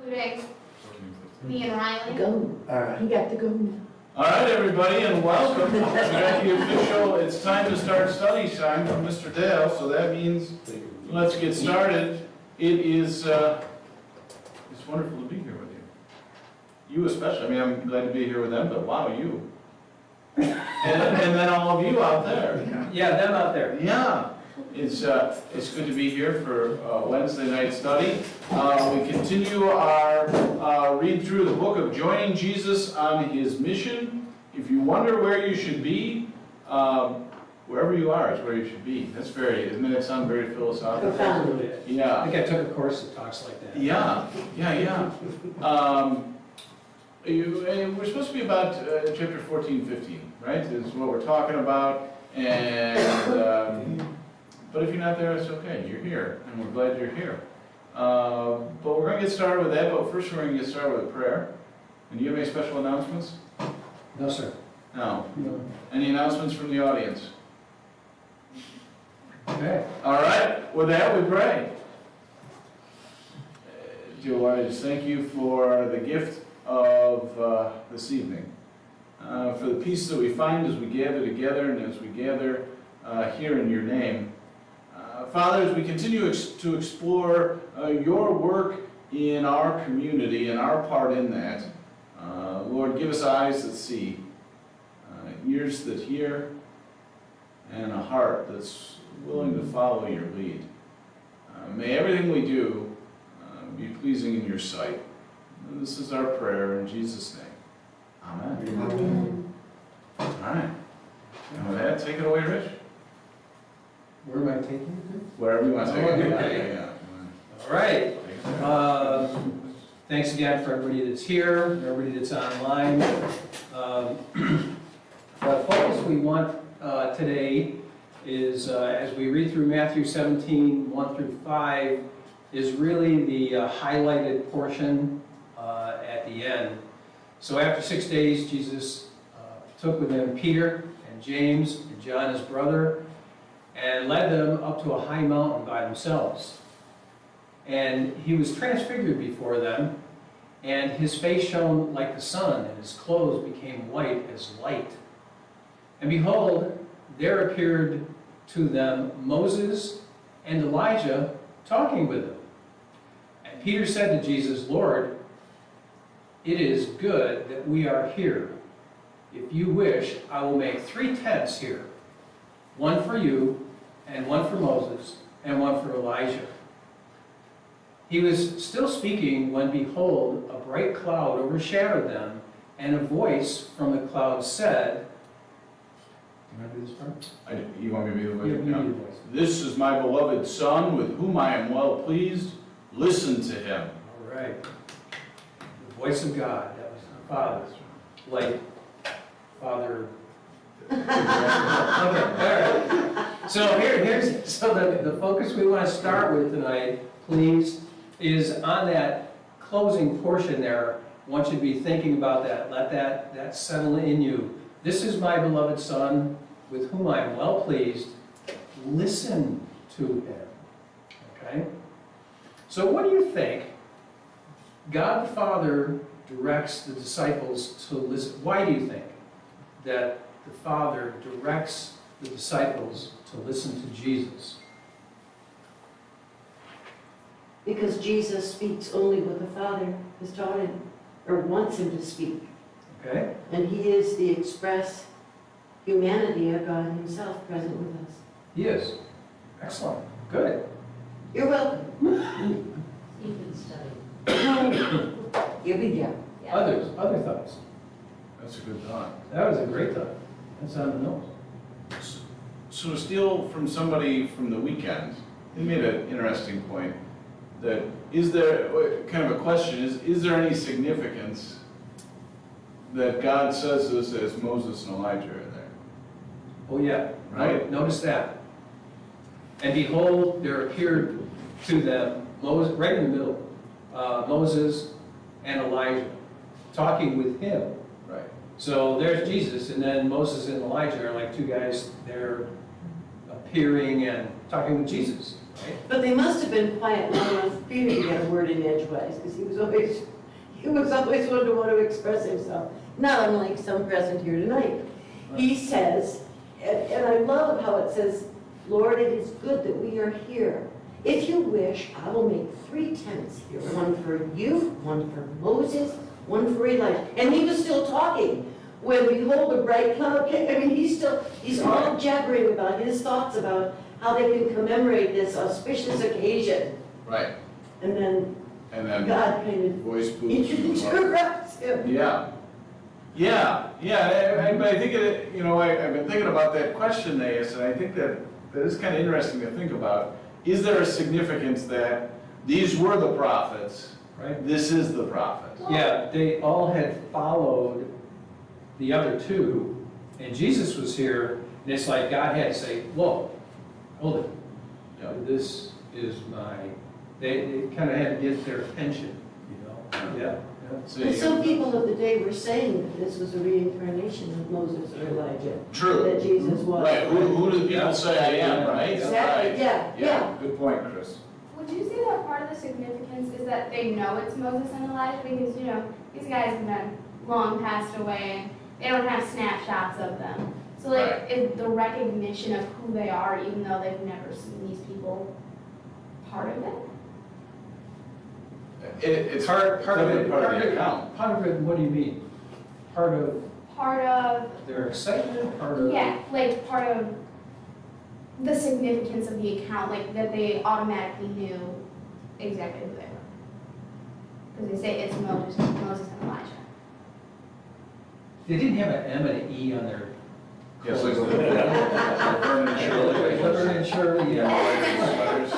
Greg, me and Riley. Go. All right. He got to go now. All right, everybody, and welcome. We got the official, it's time to start study time from Mr. Dale, so that means let's get started. It is, it's wonderful to be here with you. You especially, I mean, I'm glad to be here with them, but wow, you. And then all of you out there. Yeah, them out there. Yeah, it's good to be here for Wednesday night study. We continue our read through the book of Joining Jesus on His Mission. If you wonder where you should be, wherever you are is where you should be. That's very, doesn't that sound very philosophical? Profound. I Yeah, think I took a course that talks like that. yeah. And we're supposed to be about chapter 14, 15, right? Is what we're talking about. And but if you're not there, it's okay. You're here, and we're glad you're here. But we're going to get started with that. But first, we're going to get started with prayer. And do you have any special announcements? No, sir. No. No. Any announcements from the audience? Okay. All right. With that, we pray. Dear Lord, I just thank you for the gift of this evening, for the peace that we find as we gather together and as we gather here in your name. Father, as we continue to explore your work in our community and our part in that, Lord, give us eyes that see, ears that hear, and a heart that's willing to follow your lead. May everything we do be pleasing in your sight. And this is our prayer in Jesus' name. Amen. Amen. All right. And with that, take it away, Rich. Where am I taking you Wherever you want to take it. Okay. Yeah. to? All right. Thanks again for everybody that's here, everybody that's online. The focus we want today is, as we read through Matthew 17, 1 through 5, is really the highlighted portion at the end. So after 6 days, Jesus took with him Peter and James and John, his brother, and led them up to a high mountain by themselves. And he was transfigured before them, and his face shone like the sun, and his clothes became white as light. And behold, there appeared to them Moses and Elijah talking with them. And Peter said to Jesus, Lord, it is good that we are here. If you wish, I will make 3 tents here, one for you, and one for Moses, and one for Elijah. He was still speaking when, behold, a bright cloud overshadowed them, and a voice from the cloud said, do you want to do this part? You want me to be the voice? You need a voice. This is my beloved Son, with whom I am well pleased. Listen to him. All right. The voice of God. That was the Father. Like Father. Okay, all right. So the focus we want to start with tonight, please, is on that closing portion there. I want you to be thinking about that. Let that settle in you. This is my beloved Son, with whom I am well pleased. Listen to him. Okay? So what do you think God the Father directs the disciples to listen? Why do you think that the Father directs the disciples to listen to Jesus? Because Jesus speaks only what the Father has taught him, or wants him to speak. Okay? And he is the express humanity of God himself present with us. He is. Excellent. Good. You're welcome. You can study. Here we go. Yeah. Other thoughts? That's a good thought. That was a great thought. That's on the nose. So to steal from somebody from the weekend, he made an interesting point that is there, kind of a question, is there any significance that God says this as Moses and Elijah are there? Oh yeah. Right. Notice that. And behold, there appeared to them, Moses, right in the middle, Moses and Elijah, talking with him. Right. So there's Jesus, and then Moses and Elijah are like two guys, they're appearing and talking with Jesus. right? But they must have been quiet long enough for Peter to get a word in edgewise, because he was always one to want to express himself. Not unlike some present here tonight. He says, and I love how it says, Lord, it is good that we are here. If you wish, I will make 3 tents here, one for you, one for Moses, one for Elijah. And he was still talking when behold a bright cloud came. I mean, he's all jabbering about his thoughts about how they can commemorate this auspicious occasion. Right. And then And then God kind of voice booths. interrupts him. Yeah. But I think I've been thinking about that question they asked, and I think that is kind of interesting to think about. Is there a significance that these were the prophets, Right. this is the prophet? Yeah, they all had followed the other two, and Jesus was here, and it's like God had to say, whoa, hold it. Yeah. This is they kind of had to get their attention, you know? Yeah. So But you some got- people of the day were saying that this was a reincarnation of Moses or Elijah. True. That Jesus was. Right, who do the people Yeah. say I am, right? Exactly, Right. yeah. Good point, Chris. Would you say that part of the significance is that they know it's Moses and Elijah? Because, these guys have been long passed away and they don't have snapshots of them. So, Right. is the recognition of who they are, even though they've never seen these people, part of it? It's Part of definitely it, part of the account. Part of it, what do you mean? Part of Part of, their excitement, part of? yeah, like part of the significance of the account, like that they automatically knew exactly who they were. Because they say it's Moses and Elijah. They didn't have an M and an E on their. Yes, like clothes. Shirley. Laverne and Shirley, yeah. Sweaters.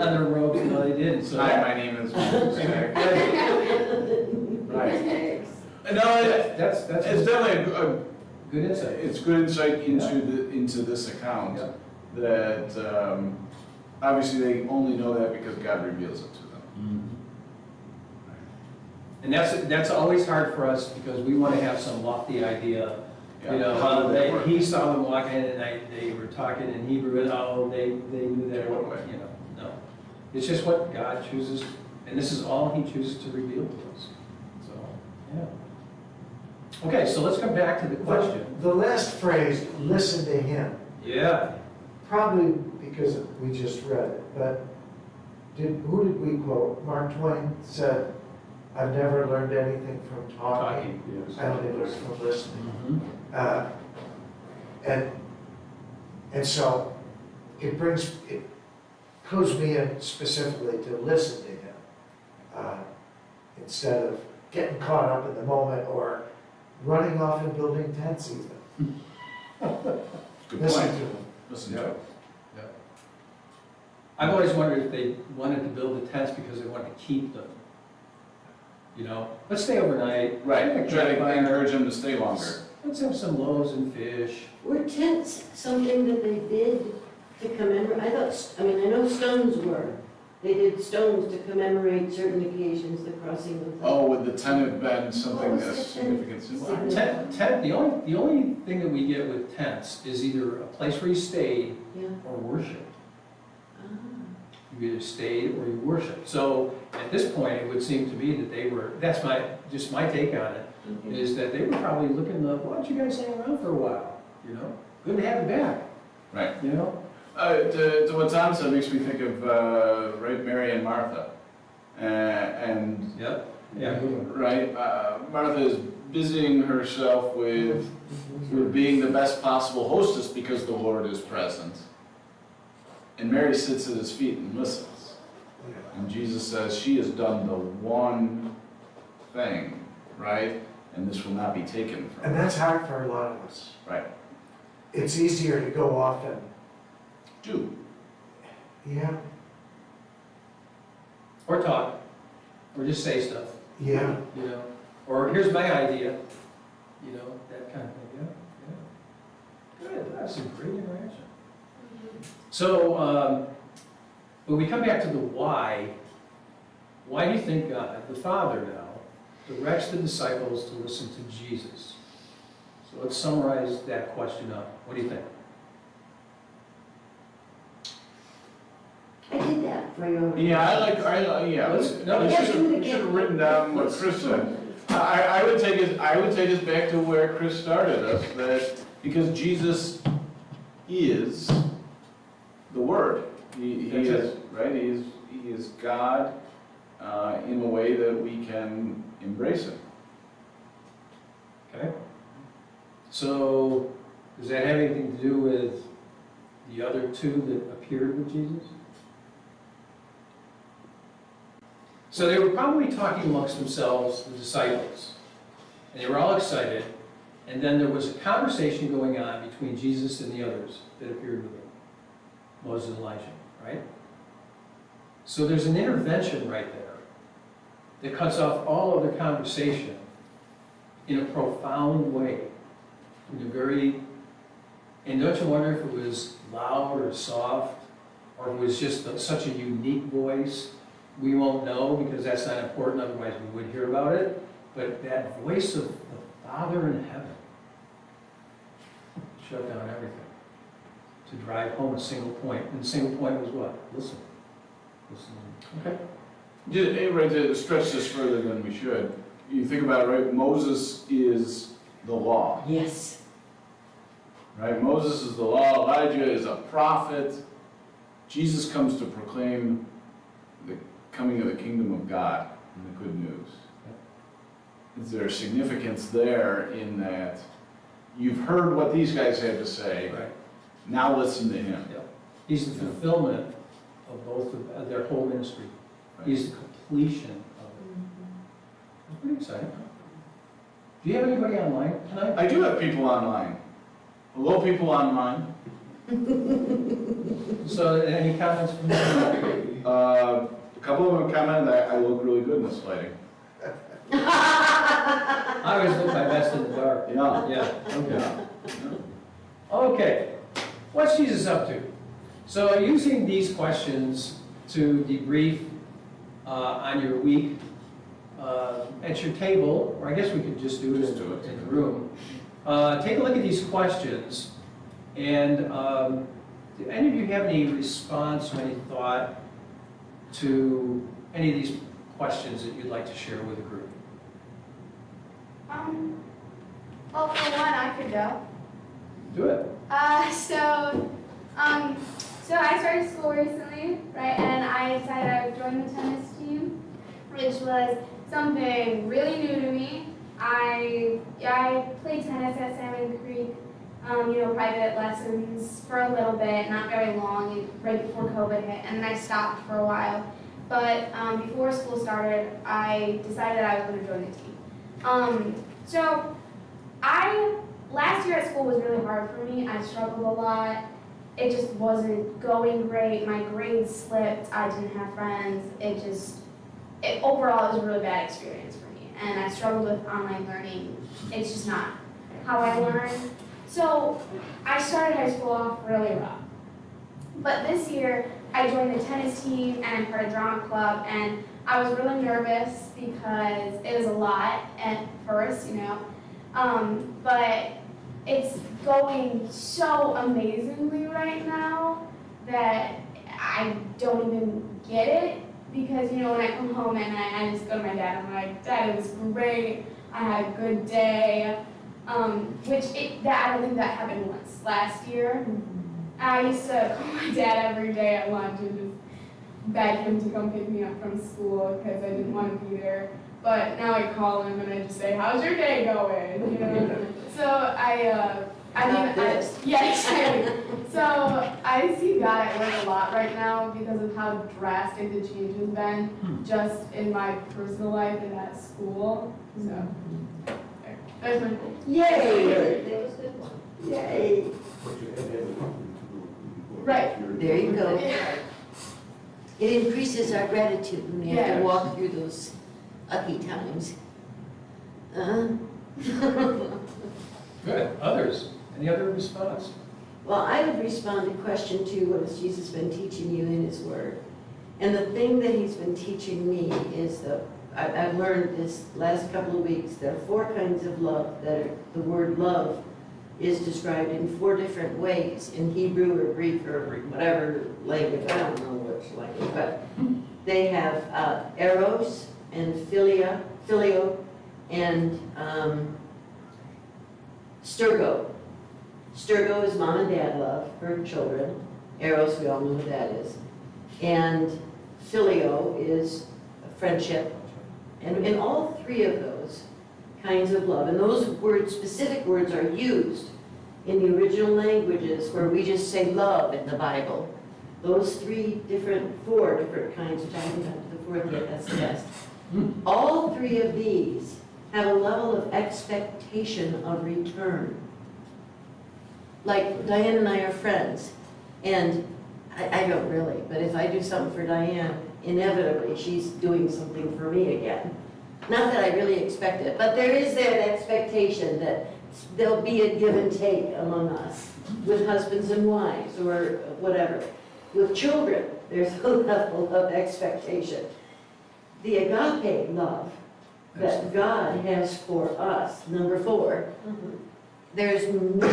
On their robes, no, they didn't, so. Hi, my name is Zach. Right. No, That's it's definitely good insight. it's good insight into this account. Yeah. That obviously they only know that because God reveals it to them. And that's always hard for us because we want to have some lofty idea. Yeah. You know, How did that work? he saw them walking and they were talking in Hebrew and they knew that, What way? you know, no. It's just what God chooses, and this is all he chooses to reveal to us. So, yeah. Okay, so let's come back to the question. The last phrase, listen to him, Yeah. probably because we just read it, but who did we quote? Mark Twain said, I've never learned anything from talking, I only learned from listening. Mhm. And so it clues me in specifically to listen to him, instead of getting caught up in the moment or running off and building tents even. Good Listen point. to him. Listen to Yeah. it. I've always wondered if they wanted to build the tents because they wanted to keep them. You know, let's stay overnight. Right, have a try to campfire, encourage them to stay longer. Let's have some loaves and fish. Were tents something that they did to commemorate? I know stones were. They did stones to commemorate certain occasions, the crossing of the. Oh, would the tent have been something What was that's the tent? significant? Tent, the only thing that we get with tents is either a place where you stayed Yeah. or worship. Ah. You either stayed or you worshiped. So at this point, it would seem to me that they were, that's just my take on it, Okay. is that they were probably looking, why don't you guys hang around for a while? You know, good to have you back, Right. you know? To what Tom said makes me think of, right, Mary and Martha. And, Yep. Yeah. right, Martha is busying herself with being the best possible hostess because the Lord is present. And Mary sits at his feet and listens. And Jesus says, she has done the one thing, right? And this will not be taken from And her. that's hard for a lot of us. Right. It's easier to go off and, Do. yeah, Or talk, or just say stuff, yeah. you know? Or here's my idea, you know, that kind of thing, yeah. Good, that's some great interaction. So, when we come back to the why do you think God, the Father now, directs the disciples to listen to Jesus? So let's summarize that question up. What do you think? for you. Yeah, yeah, No, we yes, should do it again. have written down what Chris said. I would take us back to where Chris started us, that because Jesus is the Word. He That's is, right? He is God in a way that we can embrace Him. Okay. So, does that have anything to do with the other two that appeared with Jesus? So they were probably talking amongst themselves, the disciples, and they were all excited, and then there was a conversation going on between Jesus and the others that appeared with him, Moses and Elijah, right? So there's an intervention right there that cuts off all other conversation in a profound way, in a very, and don't you wonder if it was loud or soft, or if it was just such a unique voice? We won't know because that's not important, otherwise we would hear about it. But that voice of the Father in heaven shut down everything to drive home a single point. And the single point was what? Listen. Listen. Okay. Just, right, to stretch this further than we should, you think about it, right? Moses is the law, Yes. right? Moses is the law, Elijah is a prophet. Jesus comes to proclaim the coming of the kingdom of God and the good news. Is there a significance there in that you've heard what these guys had to say, Right. now listen to him? He's the fulfillment of both of their whole ministry. He's the completion of it. That's pretty exciting. Do you have anybody online tonight? I do have people online. Hello, people online. So, any comments from you? A couple of them commented that I look really good in this lighting. I always look my best in the dark. Yeah. Yeah, okay. Yeah. Okay, what's Jesus up to? So using these questions to debrief on your week at your table, or I guess we could just do it Just do it. in the room. Take a look at these questions, and do any of you have any response or any thought to any of these questions that you'd like to share with the group? Well, for one, I could go. Do it. So I started school recently, right? And I decided I would join the tennis team, which was something really new to me. I played tennis at Salmon Creek, private lessons for a little bit, not very long, right before COVID hit, and then I stopped for a while. But before school started, I decided I was going to join the team. Last year at school was really hard for me. I struggled a lot. It just wasn't going great. My grades slipped. I didn't have friends. Overall, it was a really bad experience for me. And I struggled with online learning. It's just not how I learn. So I started high school off really rough. But this year, I joined the tennis team and I'm part of drama club. And I was really nervous because it was a lot at first, but it's going so amazingly right now that I don't even get it, because when I come home and I just go to my dad, I'm like, Dad, it was great, I had a good day, I don't think that happened once last year. I used to call my dad every day at lunch and just beg him to come pick me up from school because I didn't want to be there. But now I call him and I just say, how's your day going? So yeah, exactly. So I see God at work a lot right now because of how drastic the change has been just in my personal life and at school. So there's my Yay! That was a good one. Yay! right. There you go. Yeah. It increases our gratitude when we have Yeah. to walk through those ucky times. Good. Others? Any other response? Well, I would respond to question 2, what has Jesus been teaching you in his word? And the thing that he's been teaching me is I've learned this last couple of weeks, there are 4 kinds of love that are, the word love is described in 4 different ways, in Hebrew or Greek or whatever language, I don't know which language, but they have eros and filio, and sturgo. Sturgo is mom and dad love for children. Eros, we all know what that is. And filio is friendship. And all 3 of those kinds of love, and those words, specific words, are used in the original languages where we just say love in the Bible. Those 4 different kinds, which I haven't got to the 4th yet, that's the best. All 3 of these have a level of expectation of return. Like Diane and I are friends, and I don't really, but if I do something for Diane, inevitably she's doing something for me again. Not that I really expect it, but there is that expectation that there'll be a give and take among us, with husbands and wives, or whatever. With children, there's a level of expectation. The agape love that God has for us, number 4, there's no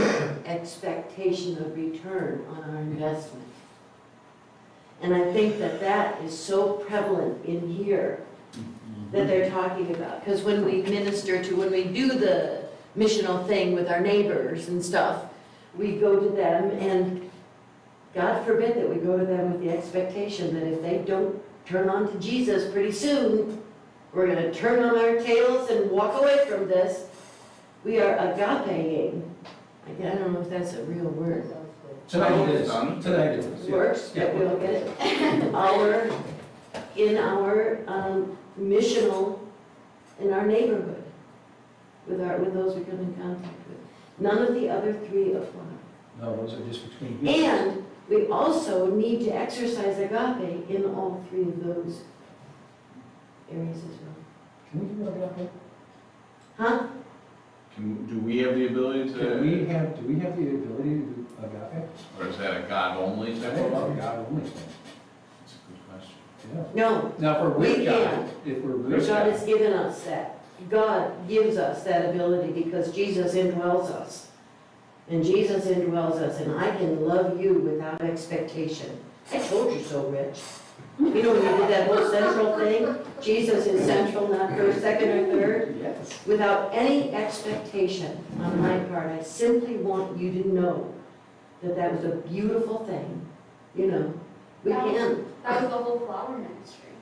expectation of return on our investment. And I think that that is so prevalent in here that they're talking about. Because when we when we do the missional thing with our neighbors and stuff, we go to them, and God forbid that we go to them with the expectation that if they don't turn on to Jesus pretty soon, we're going to turn on our tails and walk away from this. We are agapeing. I don't know if that's a real word. Tonight it is. Tonight it is. Works, Yeah. that we don't get it. In our missional, in our neighborhood, with those we come in contact with. None of the other 3 apply. No, those are just between you. And we also need to exercise agape in all 3 of those areas as well. Can we do agape? Huh? Do we have the ability Do to, we have the ability to do agape? or is that a God-only I type think of love? it's a God only thing. That's a good question. Yeah. No, Now, if we're with We God, can't. if we're with God God, has given us that. God gives us that ability because Jesus indwells us. And Jesus indwells us, and I can love you without expectation. I told you so, Rich. You know when you did that whole central thing? Jesus is central, not first, second, or third. yes. Without any expectation on my part, I simply want you to know that that was a beautiful thing. You know, we can. That was the whole flower ministry.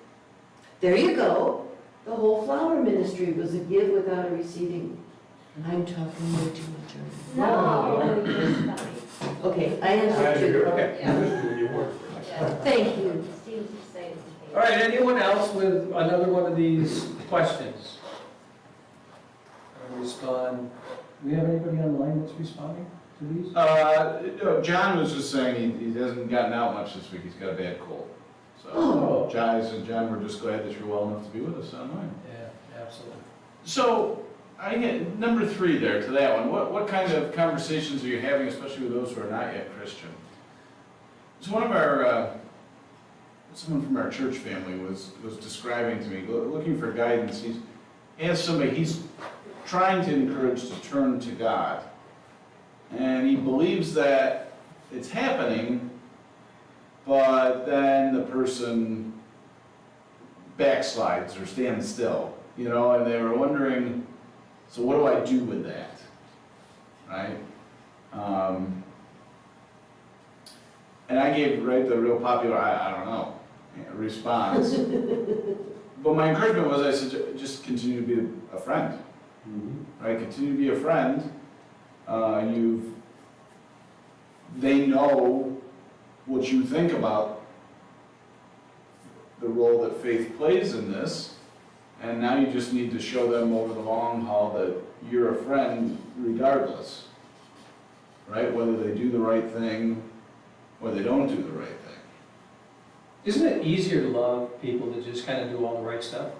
There you go. The whole flower ministry was a give without a receiving. I'm talking way too much. No. Okay, I answered you. Okay. Yeah. Thank you. Steve's excited. All right, anyone else with another one of these questions? Respond. Do we have anybody online that's responding to these? No, John was just saying he hasn't gotten out much this week, he's got a bad cold. So, Oh. John, I said, John, we're just glad that you're well enough to be with us online. Yeah, absolutely. So, I get number 3 there to that one. What kind of conversations are you having, especially with those who are not yet Christian? So one of our, someone from our church family was describing to me, looking for guidance. He's asked somebody, he's trying to encourage to turn to God. And he believes that it's happening, but then the person backslides or stands still, you know, and they were wondering, so what do I do with that, right? And I gave, the real popular, I don't know, response. But my encouragement was, I said, just continue to be a friend, right? Continue to be a friend. They know what you think about the role that faith plays in this, and now you just need to show them over the long haul that you're a friend regardless, right? Whether they do the right thing or they don't do the right thing. Isn't it easier to love people that just kind of do all the right stuff?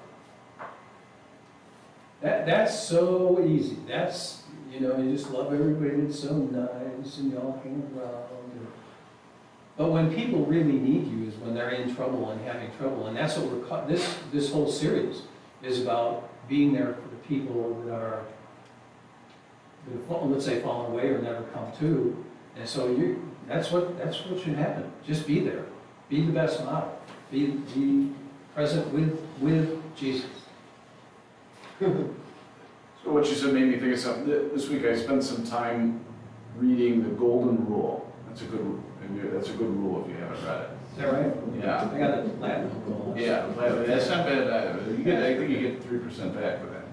That's so easy. That's, you just love everybody that's so nice and y'all hang around. But when people really need you is when they're in trouble and having trouble. And that's what we're this whole series is about, being there for the people that are let's say, fallen away or never come to. And so that's what should happen. Just be there. Be the best model. Be present with Jesus. So what you said made me think of something. This week I spent some time reading the Golden Rule. That's a good rule if you haven't read it. Is that right? Yeah. I got it Latin. Yeah, that's not bad either. I think you get 3% back for that.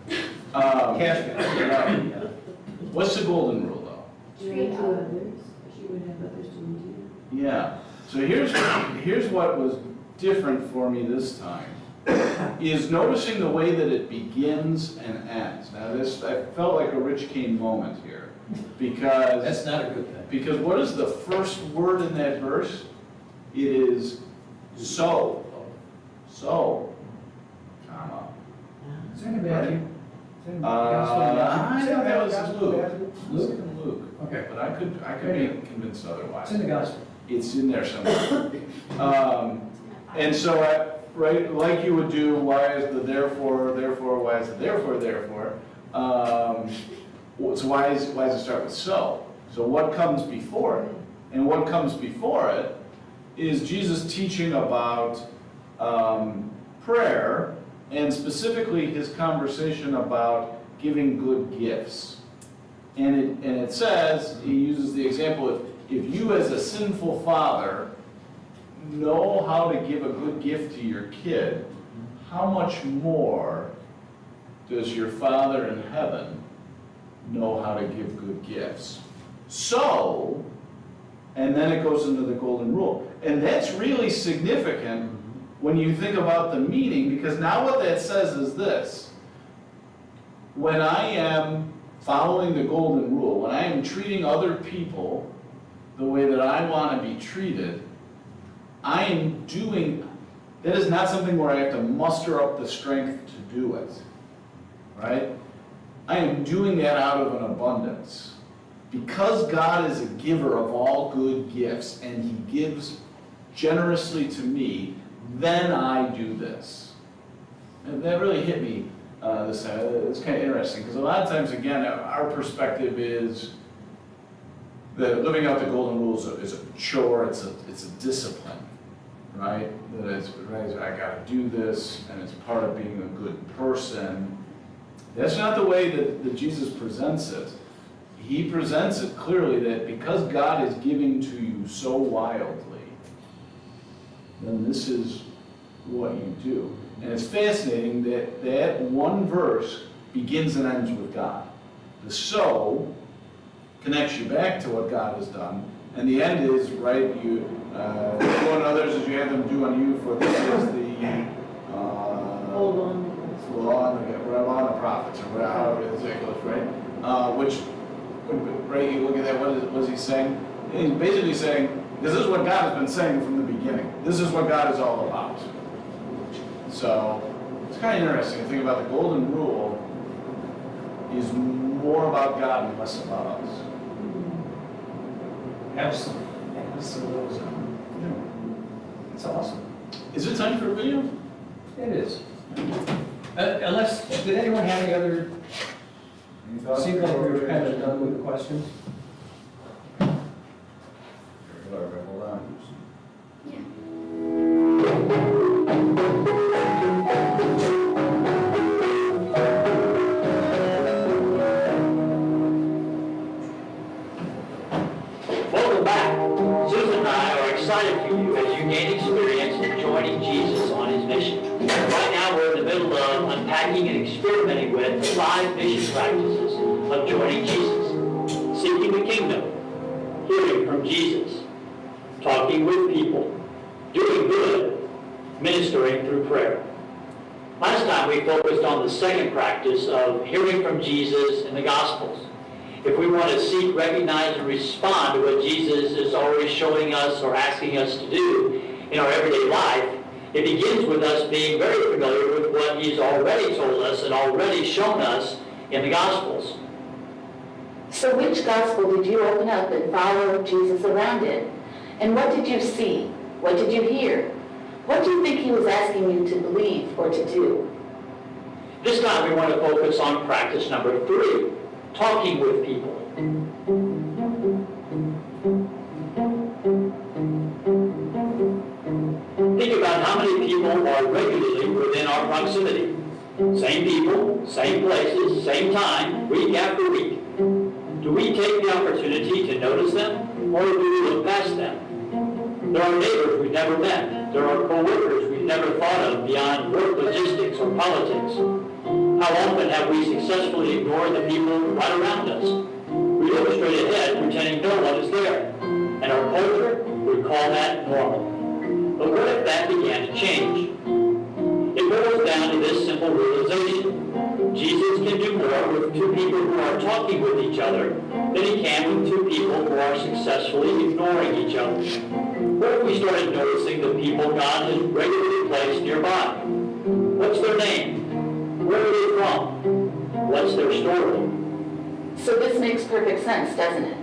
Cash back. What's the Golden Rule, though? Do unto others, as you would have others do unto you. Yeah. So here's what was different for me this time, is noticing the way that it begins and ends. Now I felt like a Rich Kane moment here, because That's not a good thing. because what is the first word in that verse? It is so, comma. Is that in Matthew? I think that was Luke. Luke? Luke. Okay. But I could be convinced otherwise. It's in the gospel. It's in there somewhere. And so, right, like you would do, why is the therefore, why is the therefore? So why does it start with so? So what comes before it? And what comes before it is Jesus teaching about prayer, and specifically his conversation about giving good gifts. And it says, he uses the example of, if you as a sinful father know how to give a good gift to your kid, how much more does your Father in heaven know how to give good gifts? So, and then it goes into the Golden Rule. And that's really significant when you think about the meaning, because now what that says is this: when I am following the Golden Rule, when I am treating other people the way that I want to be treated, I am doing, that is not something where I have to muster up the strength to do it, right? I am doing that out of an abundance. Because God is a giver of all good gifts, and he gives generously to me, then I do this. And that really hit me this time. It's kind of interesting, because a lot of times, again, our perspective is that living out the Golden Rule is a chore, it's a discipline, right? That it's, right, I gotta do this, and it's part of being a good person. That's not the way that Jesus presents it. He presents it clearly that because God is giving to you so wildly, then this is what you do. And it's fascinating that that one verse begins and ends with God. The so connects you back to what God has done, and the end is, right, you do on others as you have them do on you, for this is the Hold on. law on the prophets, or however it goes, right? Which, right, you look at that, what is he saying? He's basically saying, this is what God has been saying from the beginning. This is what God is all about. So, it's kind of interesting to think about the Golden Rule is more about God and less about us. Absolutely. It's awesome. Is it time for a video? It is. Unless, did anyone have any other, seems like we were kind of done with the questions? Hold on. Welcome back. Susan and I are excited for you as you gain experience in joining Jesus on his mission. Right now we're in the middle of unpacking and experimenting with the 5 mission practices of joining Jesus. Seeking the kingdom, hearing from Jesus, talking with people, doing good, ministering through prayer. Last time we focused on the second practice of hearing from Jesus in the Gospels. If we want to seek, recognize, and respond to what Jesus is already showing us or asking us to do in our everyday life, it begins with us being very familiar with what he's already told us and already shown us in the Gospels. So which gospel did you open up and follow Jesus around in? And what did you see? What did you hear? What do you think he was asking you to believe or to do? This time we want to focus on practice number 3, talking with people. Think about how many people are regularly within our proximity. Same people, same places, same time, week after week. Do we take the opportunity to notice them, or do we look past them? There are neighbors we've never met. There are co-workers we've never thought of beyond work logistics or politics. How often have we successfully ignored the people right around us? We look straight ahead, pretending no one is there. And our culture would call that normal. But what if that began to change? It boils down to this simple realization. Jesus can do more with two people who are talking with each other than he can with two people who are successfully ignoring each other. What if we started noticing the people God has regularly placed nearby? What's their name? Where are they from? What's their story? So this makes perfect sense, doesn't it?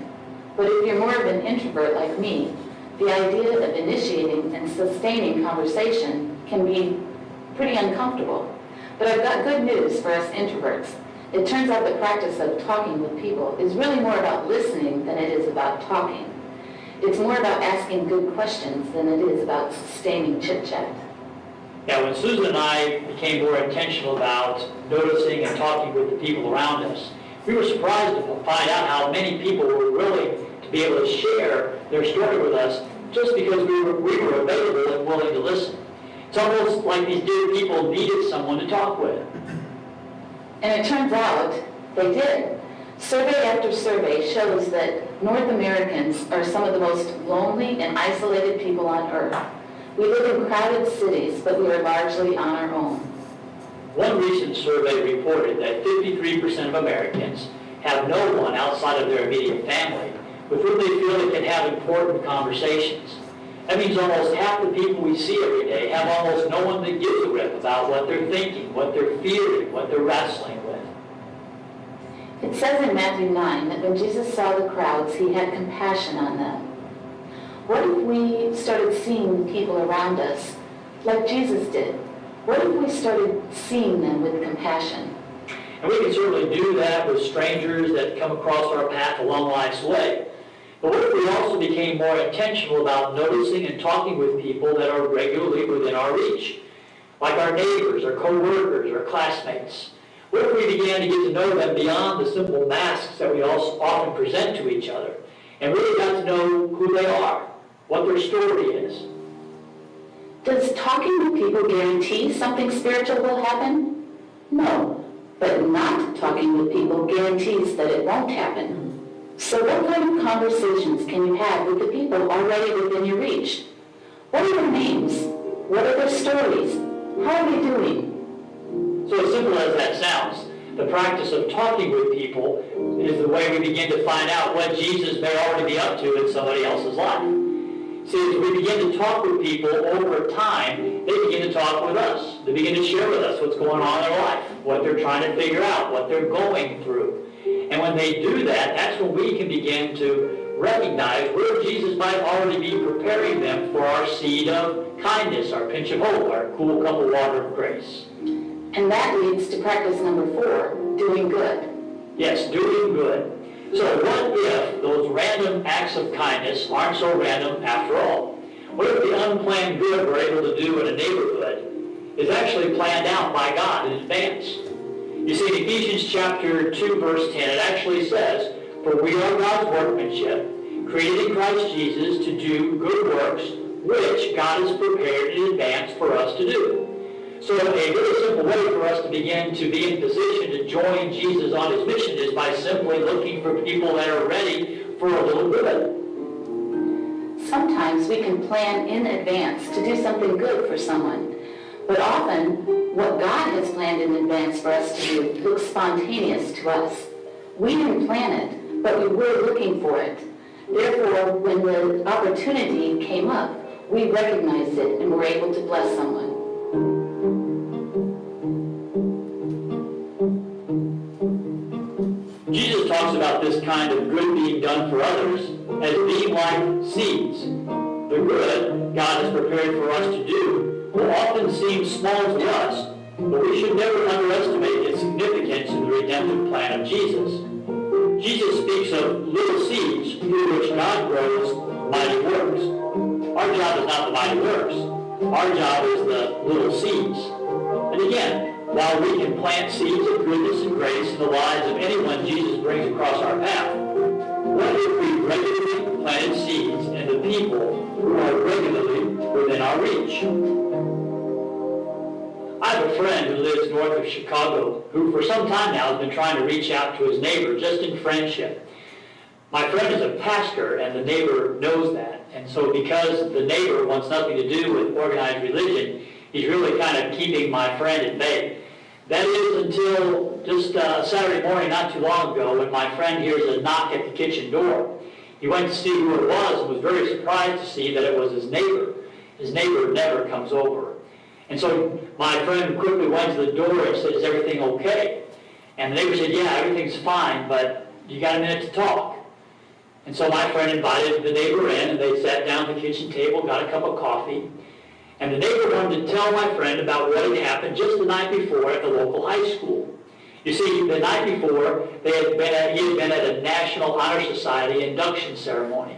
But if you're more of an introvert like me, the idea of initiating and sustaining conversation can be pretty uncomfortable. But I've got good news for us introverts. It turns out the practice of talking with people is really more about listening than it is about talking. It's more about asking good questions than it is about sustaining chit-chat. Now, when Susan and I became more intentional about noticing and talking with the people around us, we were surprised to find out how many people were willing to be able to share their story with us just because we were available and willing to listen. It's almost like these dear people needed someone to talk with. And it turns out they did. Survey after survey shows that North Americans are some of the most lonely and isolated people on earth. We live in crowded cities, but we are largely on our own. One recent survey reported that 53% of Americans have no one outside of their immediate family with whom they feel they can have important conversations. That means almost half the people we see every day have almost no one that gives a rip about what they're thinking, what they're feeling, what they're wrestling with. It says in Matthew 9 that when Jesus saw the crowds, he had compassion on them. What if we started seeing people around us like Jesus did? What if we started seeing them with compassion? And we can certainly do that with strangers that come across our path along life's way. But what if we also became more intentional about noticing and talking with people that are regularly within our reach, like our neighbors, our co-workers, our classmates? What if we began to get to know them beyond the simple masks that we also often present to each other, and really got to know who they are, what their story is? Does talking with people guarantee something spiritual will happen? No, but not talking with people guarantees that it won't happen. So what kind of conversations can you have with the people already within your reach? What are their names? What are their stories? How are they doing? So as simple as that sounds, the practice of talking with people is the way we begin to find out what Jesus may already be up to in somebody else's life. See, as we begin to talk with people over time, they begin to talk with us. They begin to share with us what's going on in their life, what they're trying to figure out, what they're going through. And when they do that, that's when we can begin to recognize where Jesus might already be preparing them for our seed of kindness, our pinch of hope, our cool cup of water of grace. And that leads to practice number 4, doing good. Yes, doing good. So what if those random acts of kindness aren't so random after all? What if the unplanned good we're able to do in a neighborhood is actually planned out by God in advance? You see, in Ephesians chapter 2, verse 10, it actually says, "For we are God's workmanship, created in Christ Jesus to do good works, which God has prepared in advance for us to do." So a really simple way for us to begin to be in position to join Jesus on his mission is by simply looking for people that are ready for a little good. Sometimes we can plan in advance to do something good for someone, but often what God has planned in advance for us to do looks spontaneous to us. We didn't plan it, but we were looking for it. Therefore, when the opportunity came up, we recognized it and were able to bless someone. Jesus talks about this kind of good being done for others as being like seeds. The good God has prepared for us to do will often seem small to us, but we should never underestimate its significance in the redemptive plan of Jesus. Jesus speaks of little seeds through which God grows mighty works. Our job is not the mighty works. Our job is the little seeds. And again, while we can plant seeds of goodness and grace in the lives of anyone Jesus brings across our path, what if we regularly planted seeds in the people who are regularly within our reach? I have a friend who lives north of Chicago who for some time now has been trying to reach out to his neighbor just in friendship. My friend is a pastor and the neighbor knows that. And so because the neighbor wants nothing to do with organized religion, he's really kind of keeping my friend at bay. That is until just Saturday morning, not too long ago, when my friend hears a knock at the kitchen door. He went to see who it was and was very surprised to see that it was his neighbor. His neighbor never comes over. And so my friend quickly went to the door and said, "Is everything okay?" And the neighbor said, "Yeah, everything's fine, but you got a minute to talk?" And so my friend invited the neighbor in, and they sat down at the kitchen table, got a cup of coffee. And the neighbor wanted to tell my friend about what had happened just the night before at the local high school. You see, the night before, he had been at a National Honor Society induction ceremony.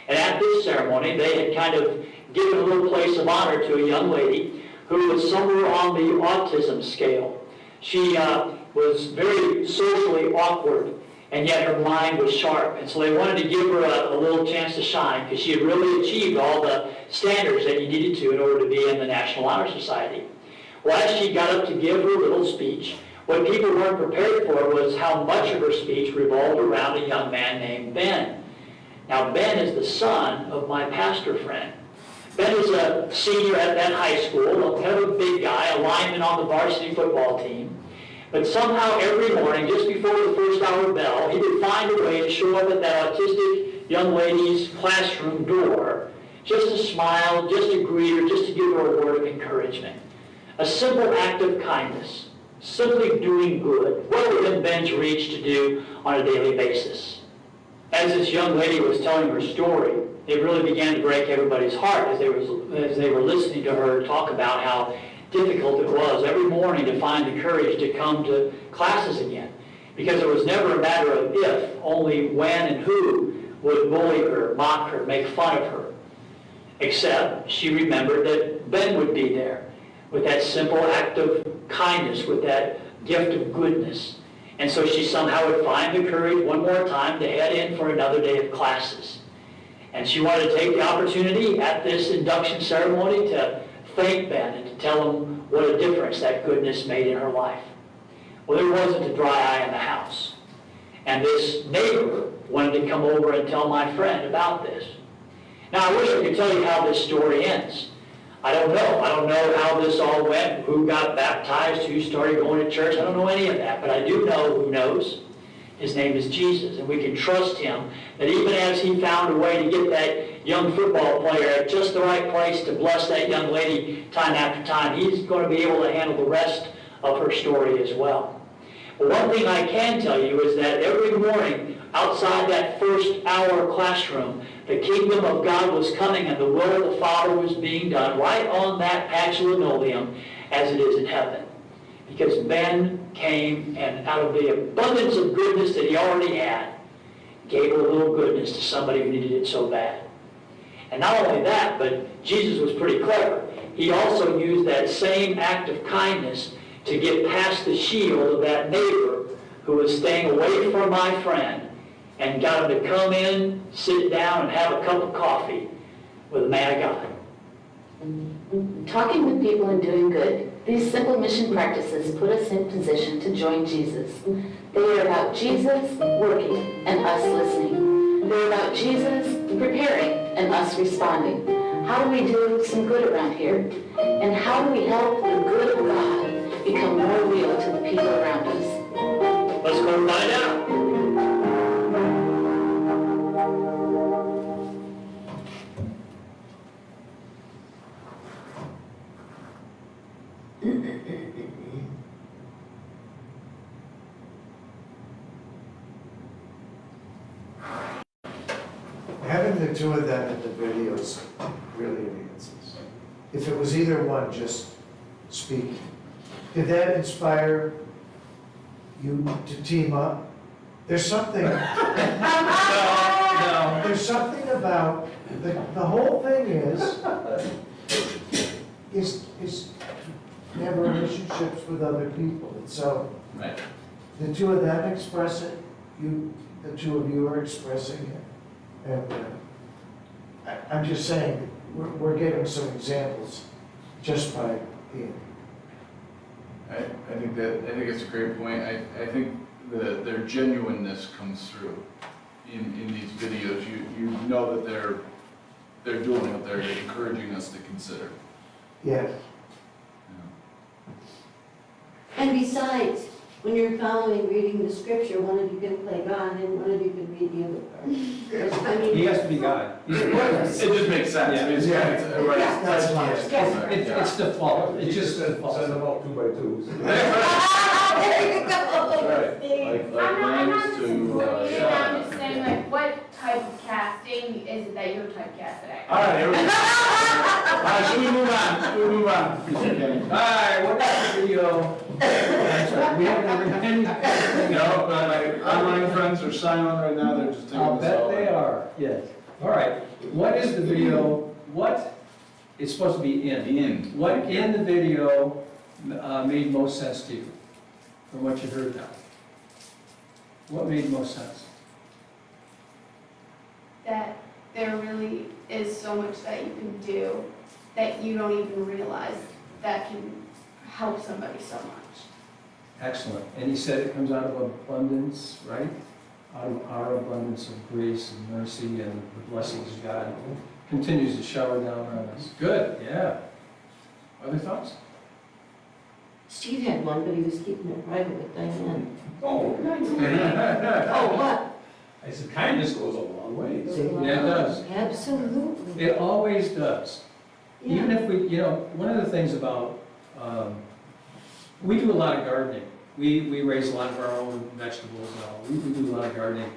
And at this ceremony, they had kind of given a little place of honor to a young lady who was somewhere on the autism scale. She was very socially awkward, and yet her mind was sharp. And so they wanted to give her a little chance to shine because she had really achieved all the standards that you needed to in order to be in the National Honor Society. Well, as she got up to give her little speech, what people weren't prepared for was how much of her speech revolved around a young man named Ben. Now, Ben is the son of my pastor friend. Ben is a senior at that high school, kind of a big guy, a lineman on the varsity football team. But somehow every morning, just before the first hour bell, he would find a way to show up at that autistic young lady's classroom door, just to smile, just to greet her, just to give her a word of encouragement. A simple act of kindness, simply doing good, what within Ben's reach to do on a daily basis. As this young lady was telling her story, it really began to break everybody's heart as they were listening to her talk about how difficult it was every morning to find the courage to come to classes again. Because it was never a matter of if, only when and who would bully her, mock her, make fun of her. Except she remembered that Ben would be there with that simple act of kindness, with that gift of goodness. And so she somehow would find the courage one more time to head in for another day of classes. And she wanted to take the opportunity at this induction ceremony to thank Ben and to tell him what a difference that goodness made in her life. Well, there wasn't a dry eye in the house. And this neighbor wanted to come over and tell my friend about this. Now, I wish I could tell you how this story ends. I don't know. I don't know how this all went, who got baptized, who started going to church. I don't know any of that. But I do know who knows. His name is Jesus, and we can trust him that even as he found a way to get that young football player at just the right place to bless that young lady time after time, he's going to be able to handle the rest of her story as well. But one thing I can tell you is that every morning outside that first hour classroom, the kingdom of God was coming and the will of the Father was being done right on that patch of linoleum as it is in heaven. Because Ben came and out of the abundance of goodness that he already had, gave a little goodness to somebody who needed it so bad. And not only that, but Jesus was pretty clever. He also used that same act of kindness to get past the shield of that neighbor who was staying away from my friend and got him to come in, sit down, and have a cup of coffee with a man of God. Talking with people and doing good, these simple mission practices put us in position to join Jesus. They are about Jesus working and us listening. They're about Jesus preparing and us responding. How do we do some good around here? And how do we help the good of God become more real to the people around us? Let's go find out. Having the two of them in the videos really enhances. If it was either one just speaking, did that inspire you to team up There's something, No. there's something about, the whole thing is to have relationships with other people. And so Right. the two of them express it, the two of you are expressing it. And I'm just saying, we're giving some examples just by being. I think it's a great point. I think their genuineness comes through in these videos. You know that they're doing what they're encouraging us to consider. Yes. And besides, when you're following, reading the scripture, one of you can play God and one of you can read the other part. I He mean, has to be God. He's It just makes sense. Yeah. It's Yeah. right. Yeah. That's fine. It's default. It's just default. Send them off 2 by 2s. there you go. Right. See? Like I'm not lambs to disagreeing, shine. I'm just saying, like, what type of casting is it that you're typecasted at? All right, here we go. All right, should we move on? Mr. Kenny? All right, what about the video? That's right, we haven't ever had anything. No, but my online friends are silent right now, they're just taking I'll this bet all they in. are, yes. All right, what is the video, what, it's supposed to be in. In. What in the video made most sense to you, from what you heard now? What made most sense? That there really is so much that you can do that you don't even realize that can help somebody so much. Excellent. And he said it comes out of abundance, right? Out of our abundance of grace and mercy and the blessings God continues to shower down on us. Good, yeah. Other thoughts? Steve had one, but he was keeping it private with Diane. Oh. Oh, what? I said, kindness goes a long way. Yeah, it does. Absolutely. It always does. Even Yeah. if we, one of the things about, we do a lot of gardening. We raise a lot of our own vegetables and all. We do a lot of gardening.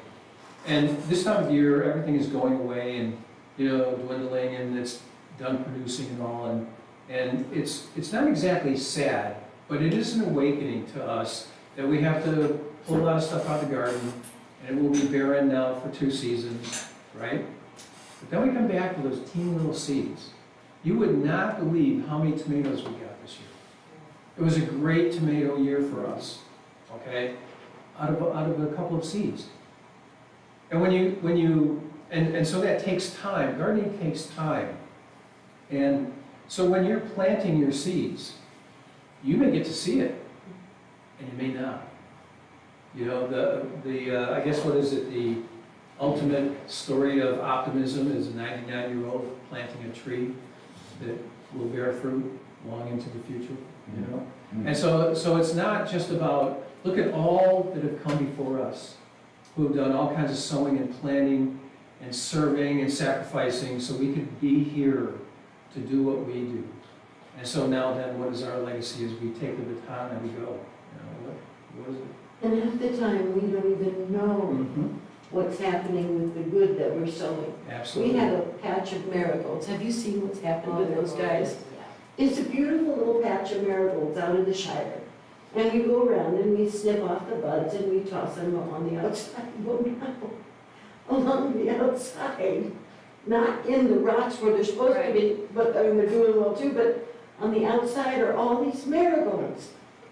And this time of year, everything is going away and, dwindling and it's done producing and all. And it's not exactly sad, but it is an awakening to us that we have to pull a lot of stuff out of the garden and it will be barren now for 2 seasons, right? But then we come back with those teeny little seeds. You would not believe how many tomatoes we got this year. It was a great tomato year for us, okay? Out of a couple of seeds. And and so that takes time. Gardening takes time. And so when you're planting your seeds, you may get to see it, and you may not. I guess what is it? The ultimate story of optimism is a 99-year-old planting a tree that will bear fruit long into the future, And so it's not just about, look at all that have come before us, who have done all kinds of sowing and planting and serving and sacrificing so we could be here to do what we do. And so now then, what is our legacy as we take the baton and we go? What is it? And half the time, we don't even know what's happening with the good that we're sowing. Absolutely. We have a patch of marigolds. Have you seen what's happened with those guys? It's a beautiful little patch of marigolds out in the Shire. And we go around and we snip off the buds and we toss them on the outside. Well, no, along the outside, not in the rocks where they're supposed to be, but they're doing well too, but on the outside are all these marigolds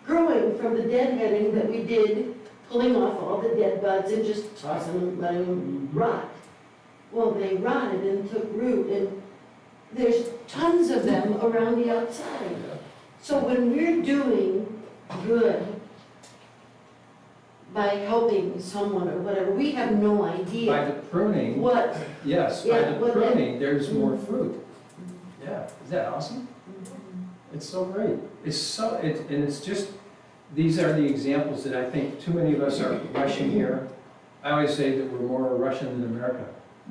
growing from the deadheading that we did, pulling off all the dead buds and just tossing them, letting them rot. Well, they rotted and took root, and there's tons of them around the outside. So when we're doing good by helping someone or whatever, we have no By idea the pruning, what. yes, by Yeah, the well, then- pruning, there's more fruit. Yeah, is that awesome? It's so great. And it's just, these are the examples that I think too many of us are rushing here. I always say that we're more Russian than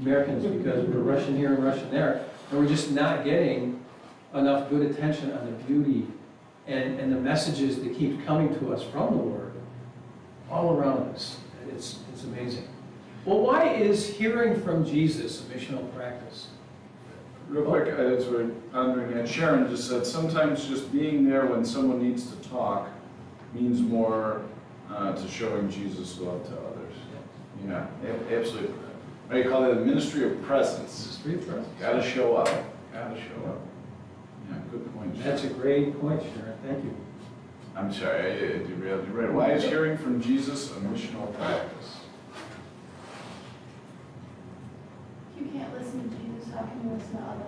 Americans because we're Russian here and Russian there, and we're just not getting enough good attention on the beauty and the messages that keep coming to us from the Word all around us. It's amazing. Well, why is hearing from Jesus a missional practice? Real quick, as we're honoring it, Sharon just said, sometimes just being there when someone needs to talk means more to showing Jesus' love to others. Yeah, absolutely. What do you call that? The ministry of presence. Street presence. Gotta show up. Gotta show up. Yeah, good point. Sharon. That's a great point, Sharon, thank you. I'm sorry, I derailed you. Right. Why is hearing from Jesus a missional practice? If you can't listen to Jesus, how can you listen to others?